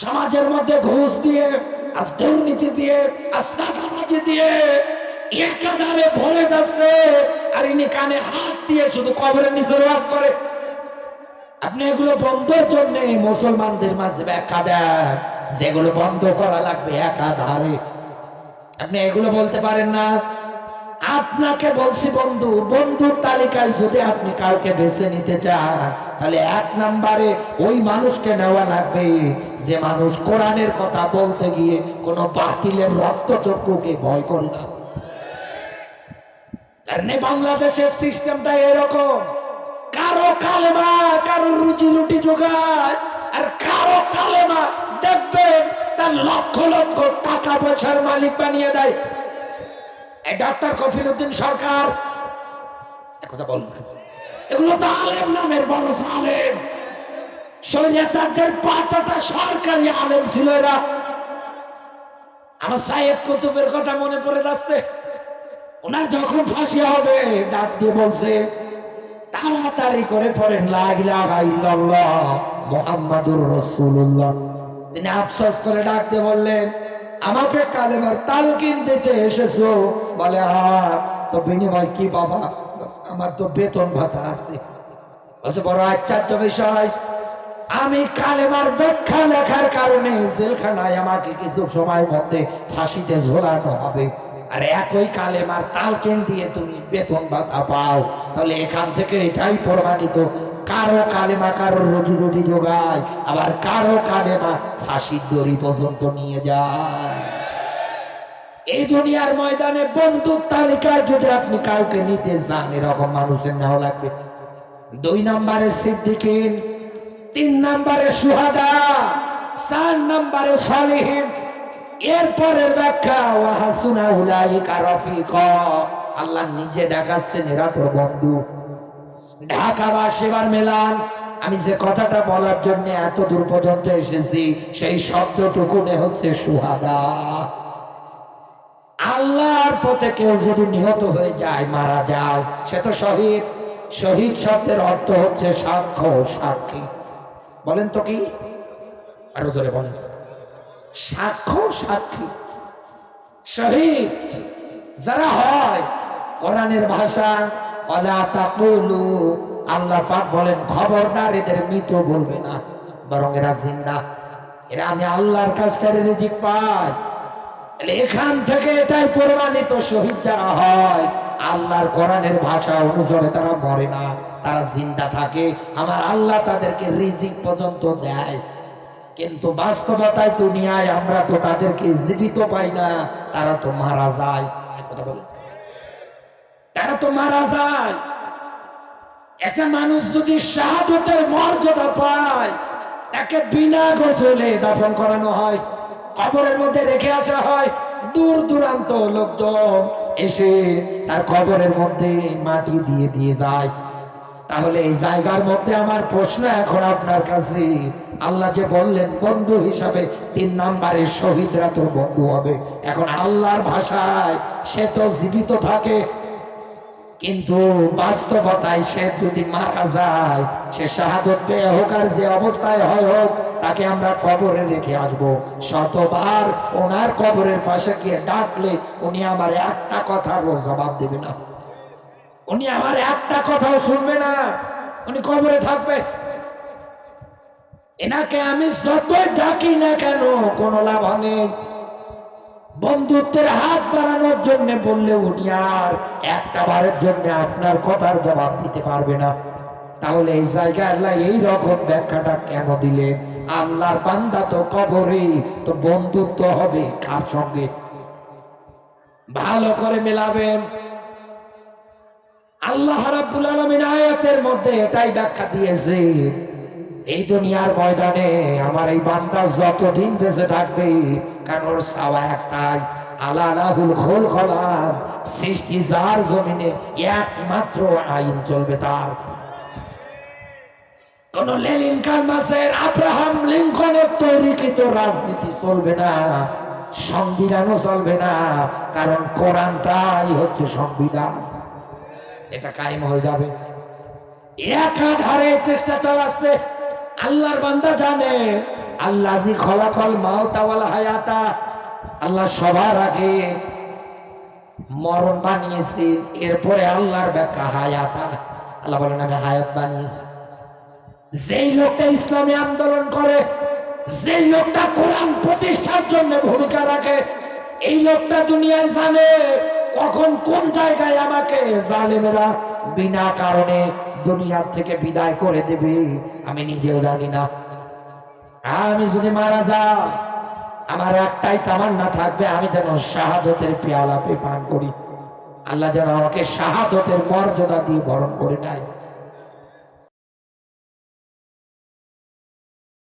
সমাজের মধ্যে ঘুষ দিয়ে, আজ দুর্নীতি দিয়ে, আজ চাঁদাবাজি দিয়ে একাধারে ভরে যাচ্ছে। আর ইনি কানে হাত দিয়ে শুধু কবরের নিচে ওয়াজ করে। আপনি এগুলো বন্ধের জন্য মুসলমানদের মাঝে ব্যাখ্যা দেন, যেগুলো বন্ধ করা লাগবে একাধারে। আপনি এগুলো বলতে পারেন না। আপনাকে বলছি বন্ধু, বন্ধুর তালিকায় যদি আপনি কাউকে বেছে নিতে চান, তাহলে 1 নম্বরে ওই মানুষকে নেওয়া লাগবে যে মানুষ কোরআনের কথা বলতে গিয়ে কোনো বাতিলের রক্তচক্ষুকে ভয় করে না। কারণ বাংলাদেশের সিস্টেমটা এরকম, কারো কালেমা কারো রুজি রুটি জোগায়, আর কারো কালেমা দেখবেন তার লক্ষ লক্ষ টাকা পয়সার মালিক বানিয়ে দেয়। এই ডাক্তার কফিল উদ্দিন সরকার কথা বল, এগুলো তো আলেম নামের বড় আলেম। শরীয়তের 5টা সরকারি আলেম ছিল এরা। আমার সাইয়েদ কুতুবের কথা মনে পড়ে যাচ্ছে। ওনার যখন ফাঁসি হবে ডাক দিয়ে বলছে, তাড়াতাড়ি করে পড়েন লা ইলাহা ইল্লাল্লাহ মুহাম্মাদুর রাসূলুল্লাহ। তিনি আফসোস করে ডাক দিয়ে বললেন, আমাকে কালেমার তালকিন দিতে এসেছো? বলে হ্যাঁ। তো বিনিময় কি বাবা? আমার তো বেতন ভাতা আছে। বলছে বড় আশ্চর্য বিষয়, আমি কালেমার ব্যাখ্যা লেখার কারণে জেলখানায় আমাকে কিছু সময়ের মধ্যে ফাঁসিতে ঝোলানো হবে, আর একই কালেমার তালকিন দিয়ে তুমি বেতন ভাতা পাও। তাহলে এখান থেকে এটাই প্রমাণিত, কারো কালেমা কারো রুজি রুটি যোগায়, আবার কারো কালেমা ফাঁসির দড়ি পর্যন্ত নিয়ে যায়। এই দুনিয়ার ময়দানে বন্ধুর তালিকায় যদি আপনি কাউকে নিতে চান, এরকম মানুষের নাও লাগবে। 2 নম্বরে সিদ্দিকিন, 3 নম্বরে সুহাদা, 4 নম্বরে সালিহিন। এরপরের ব্যাখ্যা ওয়া হাসুনা উলাইকা রাফিকা। আল্লাহ নিজে দেখাচ্ছেন এরা তোর বন্ধু। ঢাকাবাসী এবার মেলান, আমি যে কথাটা বলার জন্য এত দূর পর্যন্ত এসেছি, সেই শব্দটুকু হচ্ছে সুহাদা। আল্লাহর পথে কেউ যদি নিহত হয়ে যায়, মারা যায়, সে তো শহীদ। শহীদ শব্দের অর্থ হচ্ছে সাক্ষ্য, সাক্ষী। বলেন তো কি? আরো জোরে বলেন। সাক্ষ্য, সাক্ষী। শহীদ যারা হয়, কোরআনের ভাষা ওয়ালা তাকুলু, আল্লাহ পাক বলেন খবরদার এদের মৃত বলবে না, বরং এরা জিন্দা। এরা আমি আল্লাহর কাছ থেকে রিজিক পাই। এখান থেকে এটাই প্রমাণিত, শহীদ যারা হয় আল্লাহর কোরআনের ভাষা অনুসারে তারা মরে না, তারা জিন্দা থাকে। আমার আল্লাহ তাদেরকে রিজিক পর্যন্ত দেয়। কিন্তু বাস্তবতায় দুনিয়ায় আমরা তো তাদেরকে জীবিত পাই না, তারা তো মারা যায়। কথা বলেন, তারা তো মারা যায়। একটা মানুষ যদি শাহাদাতের মর্যাদা পায়, তাকে বিনা গোসলে দাফন করানো হয়, কবরের মধ্যে রেখে আসা হয়। দূর দূরান্ত লোকজন এসে তার কবরের মধ্যে মাটি দিয়ে দিয়ে যায়। তাহলে এই জায়গার মধ্যে আমার প্রশ্ন এখন আপনার কাছে, আল্লাহ যে বললেন বন্ধু হিসাবে 3 নম্বরে শহীদরা তোর বন্ধু হবে, এখন আল্লাহর ভাষায় সে তো জীবিত থাকে, কিন্তু বাস্তবতায় সে যদি মারা যায়, সে শাহাদত পেয়ে হোক আর যে অবস্থায় হয় হোক, তাকে আমরা কবরে রেখে আসবো। শতবার ওনার কবরের পাশে গিয়ে ডাকলে উনি আমার একটা কথারও জবাব দেবে না, উনি আমার একটা কথাও শুনবে না, উনি কবরে থাকবে। এনাকে আমি যত ডাকি না কেন কোনো লাভ নেই। বন্ধুত্বের হাত বাড়ানোর জন্য বললে উনি আর একটা বারের জন্য আপনার কথার জবাব দিতে পারবে না। তাহলে এই জায়গায় আল্লাহ এই রকম ব্যাখ্যাটা কেন দিলেন? আল্লাহর বান্দা তো কবরে, তো বন্ধুত্ব হবে কার সঙ্গে? ভালো করে মেলাবেন। আল্লাহ রাব্বুল আলামিন আয়াতের মধ্যে এটাই ব্যাখ্যা দিয়েছে, এই দুনিয়ার ময়দানে আমার এই বান্দা যতদিন বেঁচে থাকবে, কারণ ওর চাওয়া একটাই, আলা লাহুল খুলকুলাম, সৃষ্টি যার জমিনে একমাত্র আইন চলবে তার। কোন লেনিন কালমাসের আব্রাহাম লিঙ্কনের তৈরিকৃত রাজনীতি চলবে না, সংবিধানও চলবে না, কারণ কোরআনটাই হচ্ছে সংবিধান। এটা কায়েম হয়ে যাবে। একাধারে চেষ্টা চালাচ্ছে। আল্লাহর বান্দা জানে আল্লাযী খলাকাল মাউতা ওয়াল হায়াতা, আল্লাহ সবার আগে মরণ বানিয়েছে, এরপরে আল্লাহর ব্যাখ্যা হায়াতা। আল্লাহ বলেন আমি হায়াত বানিয়েছি। যেই লোকটা ইসলামী আন্দোলন করে, যেই লোকটা কোরআন প্রতিষ্ঠার জন্য ভূমিকা রাখে, এই লোকটা দুনিয়ায় জানে কখন কোন জায়গায় আমাকে জালেমেরা বিনা কারণে দুনিয়ার থেকে বিদায় করে দেবে আমি নিজেও জানি না। আমি যদি মারা যাই, আমার একটাই তামান্না থাকবে, আমি যেন শাহাদতের পেয়ালা পান করি। আল্লাহ যেন আমাকে শাহাদতের মর্যাদা দিয়ে বরণ করে নেয়।